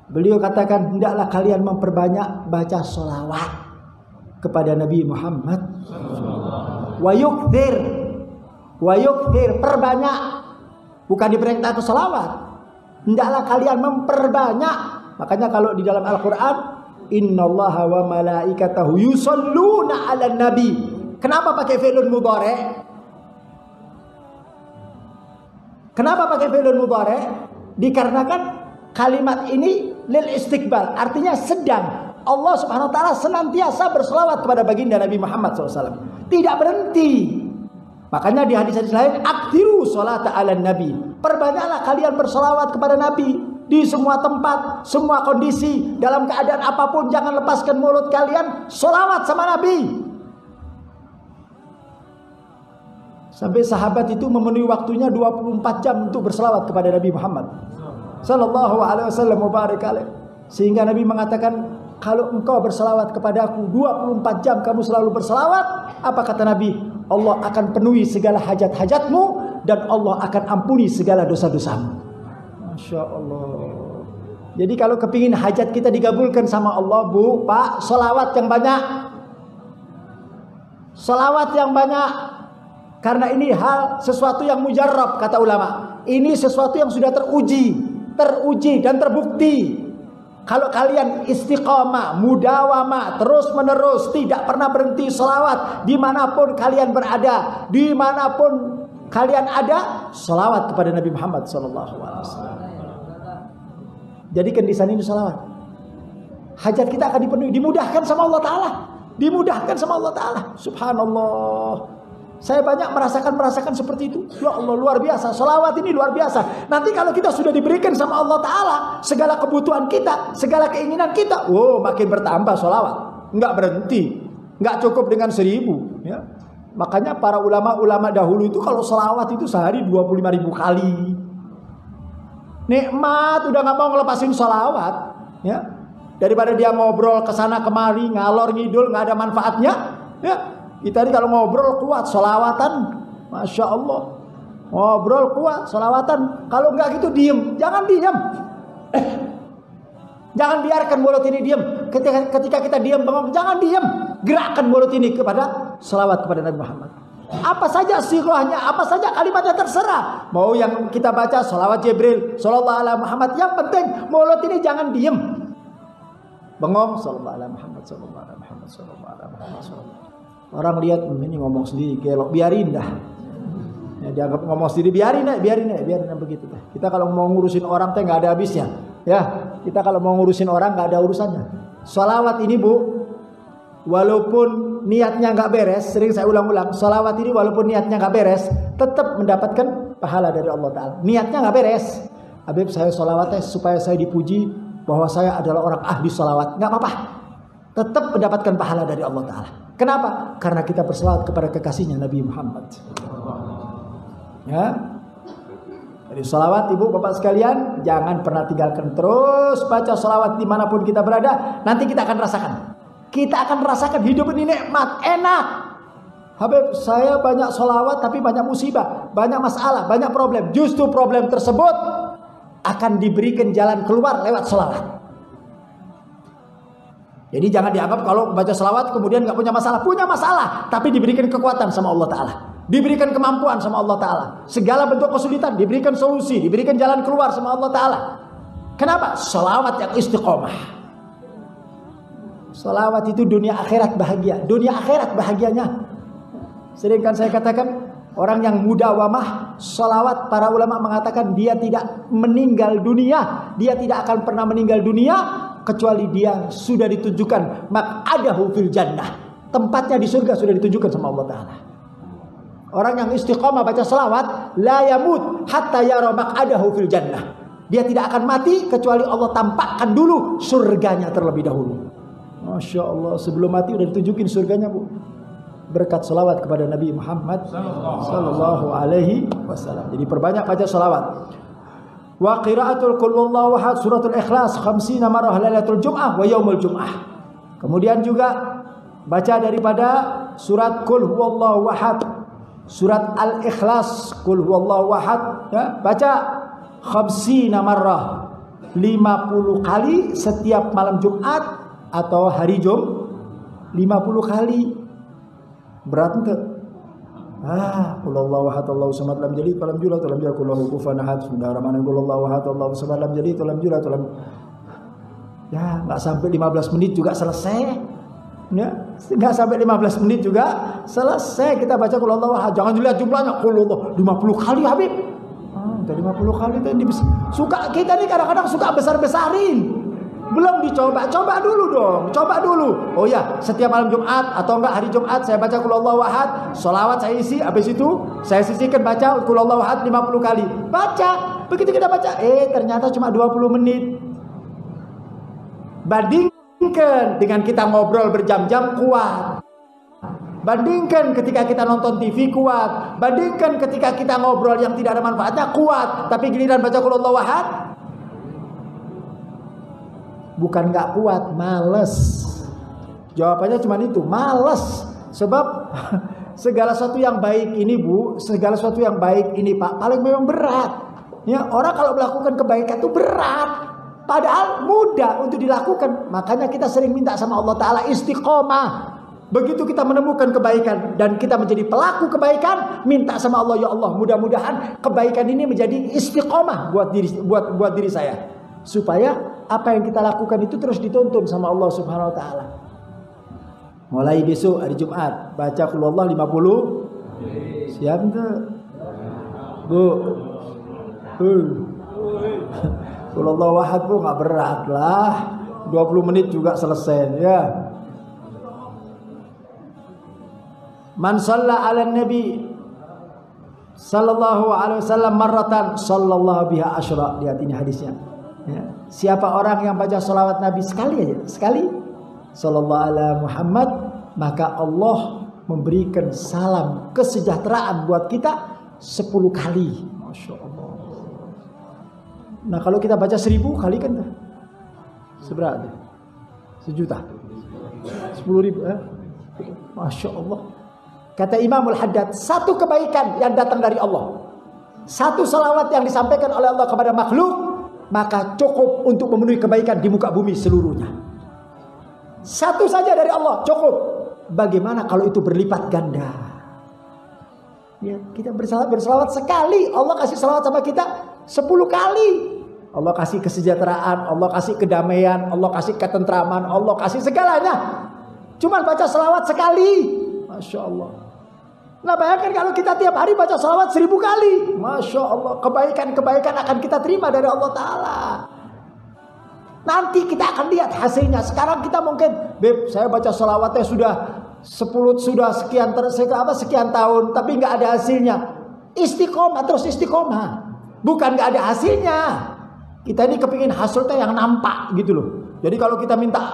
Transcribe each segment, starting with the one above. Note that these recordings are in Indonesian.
Beliau katakan, hendaklah kalian memperbanyak baca sholawat kepada Nabi Muhammad. Wa yukthir, perbanyak. Bukan diperintah ke sholawat. Hendaklah kalian memperbanyak. Makanya kalau di dalam Al-Quran, innallaha wa malaikatahu yusholluna 'alan nabi. Kenapa pakai fi'lun mudhari'? Kenapa pakai fi'lun mudhari'? Dikarenakan kalimat ini lil istiqbal, artinya sedang. Allah Subhanahu wa taala senantiasa berselawat kepada baginda Nabi Muhammad SAW. Tidak berhenti. Makanya di hadis-hadis lain, aktiru sholata 'alan nabi. Perbanyaklah kalian berselawat kepada Nabi di semua tempat, semua kondisi, dalam keadaan apapun. Jangan lepaskan mulut kalian selawat sama Nabi. Sampai sahabat itu memenuhi waktunya 24 jam untuk berselawat kepada Nabi Muhammad sallallahu alaihi wasallam mubarak alaih. Sehingga Nabi mengatakan, kalau engkau berselawat kepadaku 24 jam kamu selalu berselawat, apa kata Nabi? Allah akan penuhi segala hajat-hajatmu dan Allah akan ampuni segala dosa-dosamu. Masya Allah. Jadi kalau kepingin hajat kita digabulkan sama Allah, Bu, Pak, selawat yang banyak. Selawat yang banyak. Karena ini hal sesuatu yang mujarrab, kata ulama. Ini sesuatu yang sudah teruji dan terbukti. Kalau kalian istiqamah, mudawamah, terus menerus, tidak pernah berhenti selawat, dimanapun kalian berada, dimanapun kalian ada, selawat kepada Nabi Muhammad SAW. Jadikan di sana ini selawat. Hajat kita akan dipenuhi, dimudahkan sama Allah Ta'ala. Dimudahkan sama Allah Ta'ala. Subhanallah. Saya banyak merasakan seperti itu. Ya Allah, luar biasa. Selawat ini luar biasa. Nanti kalau kita sudah diberikan sama Allah Ta'ala segala kebutuhan kita, segala keinginan kita, makin bertambah selawat. Enggak berhenti. Enggak cukup dengan 1000. Ya. Makanya para ulama-ulama dahulu itu kalau selawat itu sehari 25.000 kali. Nikmat, udah gak mau ngelepasin selawat. Ya. Daripada dia ngobrol kesana kemari, ngalor ngidul, gak ada manfaatnya. Ya. Kita ini kalau ngobrol kuat, sholawatan, Masya Allah. Ngobrol kuat, sholawatan. Kalau enggak gitu diem, jangan diem. Jangan biarkan mulut ini diem. Ketika kita diem bengong, jangan diem. Gerakkan mulut ini kepada sholawat kepada Nabi Muhammad. Apa saja sirahnya, apa saja kalimatnya terserah. Mau yang kita baca sholawat Jibril, sallallahu alaihi Muhammad. Yang penting mulut ini jangan diem. Bengong, sallallahu alaihi Muhammad, sallallahu alaihi Muhammad, sallallahu alaihi Muhammad. Orang lihat ini ngomong sendiri, gelok, biarin dah. Ya, dianggap ngomong sendiri, biarin begitu dah. Kita kalau mau ngurusin orang teh nggak ada habisnya. Ya, kita kalau mau ngurusin orang nggak ada urusannya. Sholawat ini, Bu, walaupun niatnya nggak beres, sering saya ulang-ulang. Sholawat ini walaupun niatnya nggak beres, tetap mendapatkan pahala dari Allah Ta'ala. Niatnya nggak beres. Habib, saya sholawatnya supaya saya dipuji bahwa saya adalah orang ahli sholawat. Nggak apa-apa. Tetap mendapatkan pahala dari Allah Ta'ala. Kenapa? Karena kita berselawat kepada kekasihnya Nabi Muhammad. Ya. Jadi selawat, ibu bapak sekalian, jangan pernah tinggalkan. Terus baca selawat dimanapun kita berada. Nanti kita akan rasakan. Kita akan rasakan hidup ini nikmat, enak. Habib, saya banyak selawat tapi banyak musibah, banyak masalah, banyak problem. Justru problem tersebut akan diberikan jalan keluar lewat selawat. Jadi jangan dianggap kalau baca selawat kemudian gak punya masalah. Punya masalah, tapi diberikan kekuatan sama Allah Ta'ala. Diberikan kemampuan sama Allah Ta'ala. Segala bentuk kesulitan diberikan solusi, diberikan jalan keluar sama Allah Ta'ala. Kenapa? Selawat yang istiqomah. Selawat itu dunia akhirat bahagia. Dunia akhirat bahagianya. Sering kan saya katakan, orang yang mudawamah selawat, para ulama mengatakan dia tidak meninggal dunia. Dia tidak akan pernah meninggal dunia kecuali dia sudah ditunjukkan maq'adahu fil jannah. Tempatnya di surga sudah ditunjukkan sama Allah Ta'ala. Orang yang istiqamah baca selawat, la yamut hatta yara maq'adahu fil jannah. Dia tidak akan mati kecuali Allah tampakkan dulu surganya terlebih dahulu. Masya Allah, sebelum mati udah ditunjukin surganya, Bu. Berkat selawat kepada Nabi Muhammad sallallahu alaihi wasallam. Jadi perbanyak baca selawat. Wa qiraatul qul huwallahu ahad suratul ikhlas 50 marrah lailatul jum'ah wa yaumul jum'ah. Kemudian juga baca daripada surat qul huwallahu ahad, surat al-ikhlas qul huwallahu ahad, ya, baca 50 marrah 50 kali setiap malam Jumat atau hari 50 kali. Berat enggak? Qul Allahu ahad Allahu samad lam yalid wa lam yulad wa lam yakul lahu kufuwan ahad. Bismillahirrahmanirrahim. Qul Allahu ahad Allahu samad lam yalid wa lam yulad wa lam. Ya, enggak sampai 15 menit juga selesai. Ya, enggak sampai 15 menit juga selesai kita baca Qul Allahu ahad. Jangan dilihat jumlahnya. Qul Allah 50 kali Habib. Dari 50 kali tadi suka kita nih kadang-kadang suka besar-besarin. Belum dicoba, coba dulu dong, coba dulu. Oh ya, setiap malam Jumat atau enggak hari Jumat saya baca Qul Allahu ahad, sholawat saya isi, habis itu saya sisihkan baca Qul Allahu ahad 50 kali. Baca, begitu kita baca, ternyata cuma 20 menit. Bandingkan dengan kita ngobrol berjam-jam kuat. Bandingkan ketika kita nonton TV kuat. Bandingkan ketika kita ngobrol yang tidak ada manfaatnya kuat. Tapi giliran baca Qul Allahu ahad, bukan gak kuat, males. Jawabannya cuma itu, males. Sebab segala sesuatu yang baik ini Bu, segala sesuatu yang baik ini Pak, paling memang berat. Ya, orang kalau melakukan kebaikan itu berat, padahal mudah untuk dilakukan. Makanya kita sering minta sama Allah Ta'ala istiqomah. Begitu kita menemukan kebaikan dan kita menjadi pelaku kebaikan, minta sama Allah, ya Allah, mudah-mudahan kebaikan ini menjadi istiqomah buat diri saya, supaya apa yang kita lakukan itu terus dituntun sama Allah Subhanahu wa taala. Mulai besok hari Jumat baca Qul Allah 50. Siap enggak? Bu. Qul Allah ahad Bu, enggak berat lah. 20 menit juga selesai ya. Man shalla 'ala nabi sallallahu alaihi wasallam marratan sallallahu biha asyra. Lihat ini hadisnya. Ya. Siapa orang yang baca salawat Nabi sekali aja, sekali sallallahu ala Muhammad, maka Allah memberikan salam kesejahteraan buat kita 10 kali. Masya Allah. Nah kalau kita baca 1000 kali kan seberapa? 1 juta, 10.000. Masya Allah. Kata Imamul Haddad, satu kebaikan yang datang dari Allah, satu salawat yang disampaikan oleh Allah kepada makhluk, maka cukup untuk memenuhi kebaikan di muka bumi seluruhnya. Satu saja dari Allah cukup. Bagaimana kalau itu berlipat ganda? Ya, kita berselawat sekali, Allah kasih salawat sama kita 10 kali. Allah kasih kesejahteraan, Allah kasih kedamaian, Allah kasih ketentraman, Allah kasih segalanya. Cuman baca salawat sekali. Masya Allah. Nah bayangkan kalau kita tiap hari baca salawat 1000 kali. Masya Allah, kebaikan-kebaikan akan kita terima dari Allah Ta'ala. Nanti kita akan lihat hasilnya. Sekarang kita mungkin, Beb, saya baca salawatnya sudah sekian tahun, tapi nggak ada hasilnya. Istiqomah, terus istiqomah. Bukan nggak ada hasilnya. Kita ini kepingin hasilnya yang nampak gitu loh. Jadi kalau kita minta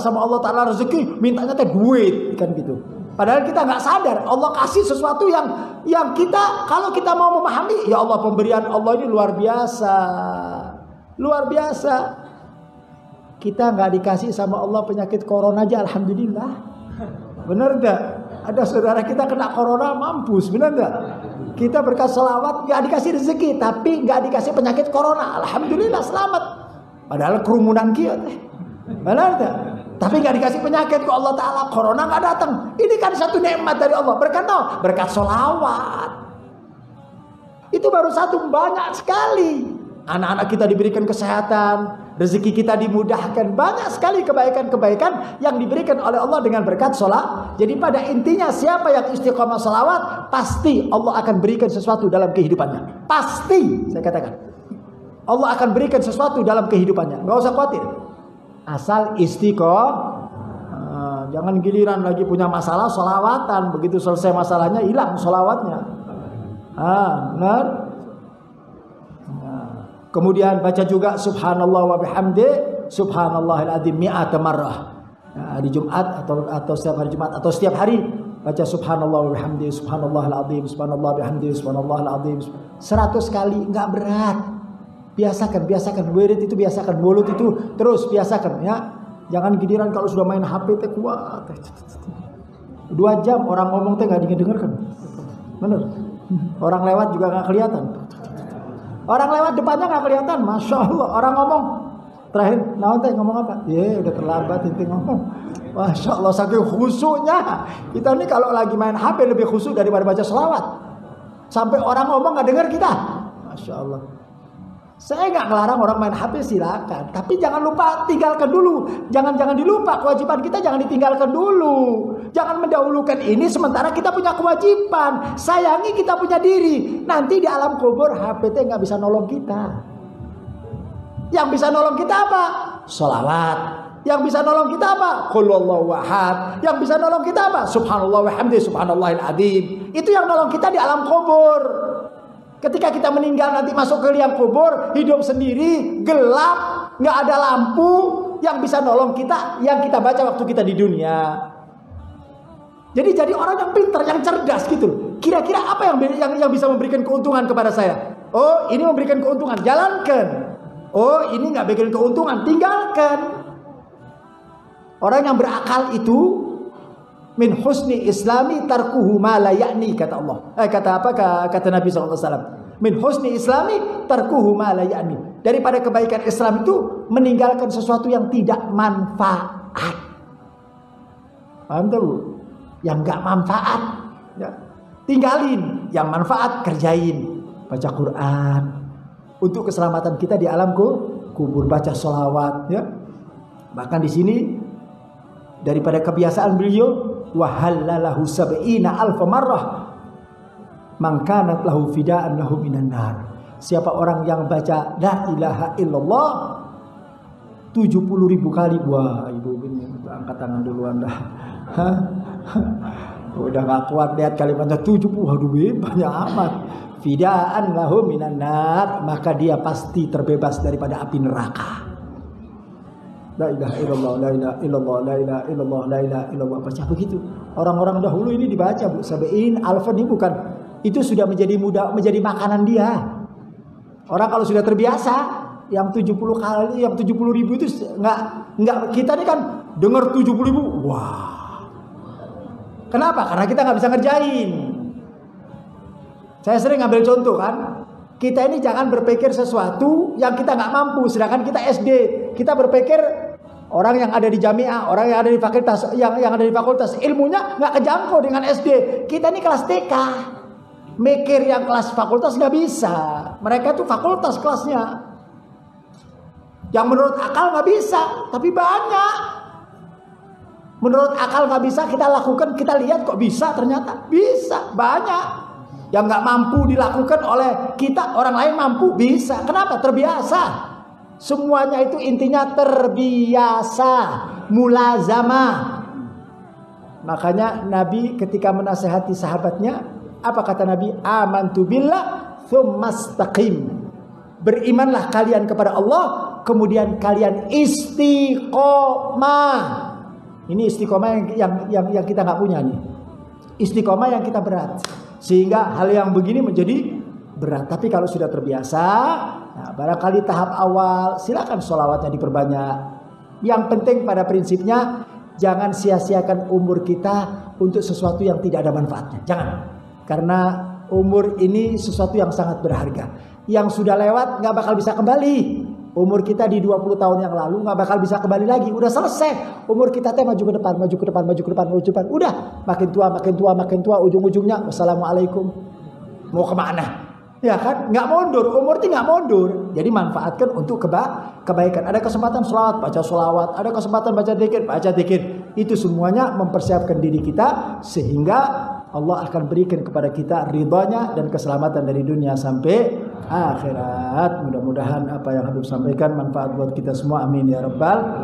sama Allah Ta'ala rezeki, mintanya teh duit kan gitu. Padahal kita nggak sadar Allah kasih sesuatu yang kita, kalau kita mau memahami, ya Allah, pemberian Allah ini luar biasa, luar biasa. Kita nggak dikasih sama Allah penyakit corona aja, alhamdulillah. Bener nggak? Ada saudara kita kena corona mampus, bener nggak? Kita berkat selawat nggak dikasih rezeki, tapi nggak dikasih penyakit corona, alhamdulillah selamat. Padahal kerumunan kita, bener nggak? Tapi nggak dikasih penyakit kok Allah Ta'ala, corona nggak datang. Ini kan satu nikmat dari Allah. Berkat sholawat. Itu baru satu, banyak sekali. Anak-anak kita diberikan kesehatan, rezeki kita dimudahkan. Banyak sekali kebaikan-kebaikan yang diberikan oleh Allah dengan berkat sholat. Jadi pada intinya siapa yang istiqomah sholawat, pasti Allah akan berikan sesuatu dalam kehidupannya. Pasti, saya katakan. Allah akan berikan sesuatu dalam kehidupannya. Nggak usah khawatir. Asal istiqomah. Jangan giliran lagi punya masalah sholawatan, begitu selesai masalahnya hilang sholawatnya. Benar. Kemudian baca juga subhanallah wa bihamdi subhanallahil adzim mi'ata marrah. Hari Jumat atau setiap hari Jumat atau setiap hari baca subhanallah wa bihamdi subhanallahil adzim subhanallah bihamdi subhanallahil adzim 100 kali, enggak berat. Biasakan wirid itu, biasakan mulut itu terus biasakan ya. Jangan giliran kalau sudah main HP teh kuat. 2 jam orang ngomong teh enggak didengarkan. Bener. Orang lewat juga enggak kelihatan. Orang lewat depannya nggak kelihatan, masya Allah. Orang ngomong terakhir, nah teh ngomong apa? Udah terlambat inti ngomong. Masya Allah, saking khusyuknya. Kita nih kalau lagi main HP lebih khusyuk daripada baca sholawat. Sampai orang ngomong nggak dengar kita. Masya Allah. Saya nggak ngelarang orang main HP, silakan. Tapi jangan lupa tinggalkan dulu. Jangan dilupa kewajiban kita, jangan ditinggalkan dulu. Jangan mendahulukan ini sementara kita punya kewajiban. Sayangi kita punya diri. Nanti di alam kubur HP nggak bisa nolong kita. Yang bisa nolong kita apa? Sholawat. Yang bisa nolong kita apa? Qul huwallahu ahad. Yang bisa nolong kita apa? Subhanallah wa hamdi subhanallahil adzim. Itu yang nolong kita di alam kubur. Ketika kita meninggal nanti masuk ke liang kubur, hidup sendiri, gelap, nggak ada lampu. Yang bisa nolong kita, yang kita baca waktu kita di dunia. Jadi orang yang pintar, yang cerdas gitu. Kira-kira apa yang bisa memberikan keuntungan kepada saya? Oh, ini memberikan keuntungan, jalankan. Oh, ini nggak bikin keuntungan, tinggalkan. Orang yang berakal itu min husni islami tarkuhu ma la ya'ni, kata Allah. Kata Nabi SAW. Min husni islami tarkuhu ma la ya'ni. Daripada kebaikan Islam itu meninggalkan sesuatu yang tidak manfaat. Paham tuh? Yang enggak manfaat, ya. Tinggalin. Yang manfaat kerjain. Baca Quran. Untuk keselamatan kita di alam kubur, baca sholawat, ya. Bahkan di sini daripada kebiasaan beliau, wa halalahu sab'ina alfa marrah man kanat lahu fida'an lahu minan nar. Siapa orang yang baca la ilaha illallah 70.000 kali. Wah, ibu ini angkat tangan duluan dah. Udah gak kuat lihat kalimatnya 70. Waduh, banyak amat. Fida'an lahu minan nar, maka dia pasti terbebas daripada api neraka. La ilaha illallah, la ilaha illallah, la ilaha illallah, la ilaha illallah. Baca begitu. Orang-orang dahulu ini dibaca, Bu. Sabain alfa ini bukan, itu sudah menjadi menjadi makanan dia. Orang kalau sudah terbiasa, yang 70 kali, yang 70.000 itu enggak, kita ini kan dengar 70.000. Wah. Kenapa? Karena kita nggak bisa ngerjain. Saya sering ngambil contoh kan. Kita ini jangan berpikir sesuatu yang kita nggak mampu. Sedangkan kita SD, kita berpikir orang yang ada di jamiah, orang yang ada di fakultas, yang ada di fakultas ilmunya nggak kejangkau dengan SD. Kita ini kelas TK, mikir yang kelas fakultas nggak bisa. Mereka tuh fakultas kelasnya. Yang menurut akal nggak bisa, tapi banyak. Menurut akal nggak bisa kita lakukan, kita lihat kok bisa, ternyata bisa, banyak. Yang nggak mampu dilakukan oleh kita, orang lain mampu, bisa. Kenapa? Terbiasa. Semuanya itu intinya terbiasa, mulazamah. Makanya Nabi ketika menasihati sahabatnya, apa kata Nabi? Amantu billah tsumastaqim. Berimanlah kalian kepada Allah, kemudian kalian istiqomah. Ini istiqomah yang kita nggak punya nih. Istiqomah yang kita berat. Sehingga hal yang begini menjadi berat. Tapi kalau sudah terbiasa, nah barangkali tahap awal silakan sholawatnya diperbanyak. Yang penting pada prinsipnya jangan sia-siakan umur kita untuk sesuatu yang tidak ada manfaatnya. Jangan. Karena umur ini sesuatu yang sangat berharga. Yang sudah lewat nggak bakal bisa kembali. Umur kita di 20 tahun yang lalu nggak bakal bisa kembali lagi. Udah selesai. Umur kita teh maju ke depan, maju ke depan, maju ke depan, maju ke depan. Udah makin tua, makin tua, makin tua. Ujung-ujungnya wassalamualaikum. Mau kemana? Ya kan? Nggak mundur. Umur itu nggak mundur. Jadi manfaatkan untuk kebaikan. Ada kesempatan sholawat, baca sholawat. Ada kesempatan baca dzikir. Itu semuanya mempersiapkan diri kita sehingga Allah akan berikan kepada kita ridhanya dan keselamatan dari dunia sampai akhirat. Mudah-mudahan apa yang Habib sampaikan manfaat buat kita semua. Amin ya rabbal